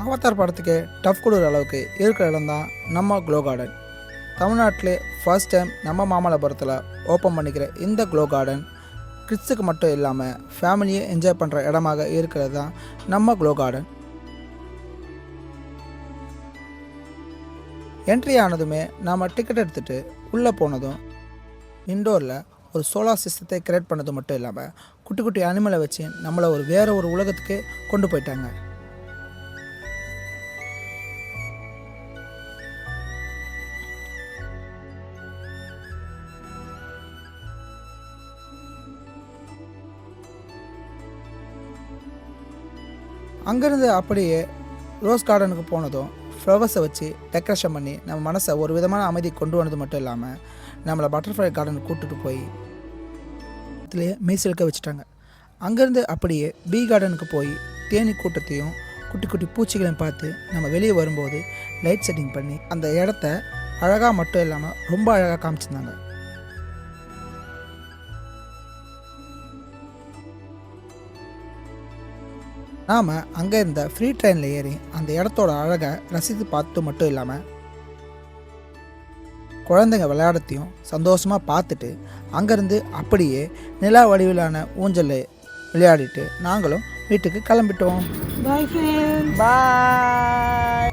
Avatar படத்துக்கு tough கொடுக்குற அளவுக்கு இருக்கிற இடம் தான் நம்ம க்ளோ கார்டன். தமிழ்நாட்டிலே ஃபர்ஸ்ட் டைம் நம்ம மாமல்லபுரத்தில் ஓப்பன் பண்ணிக்கிற இந்த க்ளோ கார்டன் கிட்ஸுக்கு மட்டும் இல்லாமல் ஃபேமிலியை என்ஜாய் பண்ணுற இடமாக இருக்கிறது தான் நம்ம க்ளோ கார்டன். என்ட்ரி ஆனதுமே நாம் டிக்கெட் எடுத்துகிட்டு உள்ளே போனதும் இண்டோரில் ஒரு சோலார் சிஸ்டத்தை கிரியேட் பண்ணது மட்டும் இல்லாமல் குட்டி குட்டி அனிமலை வச்சு நம்மளை வேறு ஒரு உலகத்துக்கு கொண்டு போயிட்டாங்க. அங்கேருந்து அப்படியே ரோஸ் கார்டனுக்கு போனதும் ஃப்ளவர்ஸை வச்சு டெக்கரேஷன் பண்ணி நம்ம மனசை ஒரு விதமான அமைதி கொண்டு வந்தது மட்டும் இல்லாமல் நம்மளை பட்டர்ஃப்ளை கார்டனுக்கு கூப்பிட்டுட்டு போய் இதுலேயே மெய்சிலுக்க வச்சுட்டாங்க. அங்கேருந்து அப்படியே பீ கார்டனுக்கு போய் தேனி கூட்டத்தையும் குட்டி குட்டி பூச்சிகளையும் பார்த்து நம்ம வெளியே வரும்போது லைட் செட்டிங் பண்ணி அந்த இடத்த அழகாக மட்டும் இல்லாமல் ரொம்ப அழகாக காமிச்சிருந்தாங்க. நாம் அங்கே இருந்த ஃப்ரீ ட்ரெயினில் ஏறி அந்த இடத்தோட அழகை ரசித்து பார்த்து மட்டும் இல்லாமல் குழந்தைங்க விளையாடத்தையும் சந்தோஷமாக பார்த்துட்டு அங்கேருந்து அப்படியே நிலா வடிவிலான ஊஞ்சலை விளையாடிட்டு நாங்களும் வீட்டுக்கு கிளம்பிட்டோம். Bye friends. பாய்.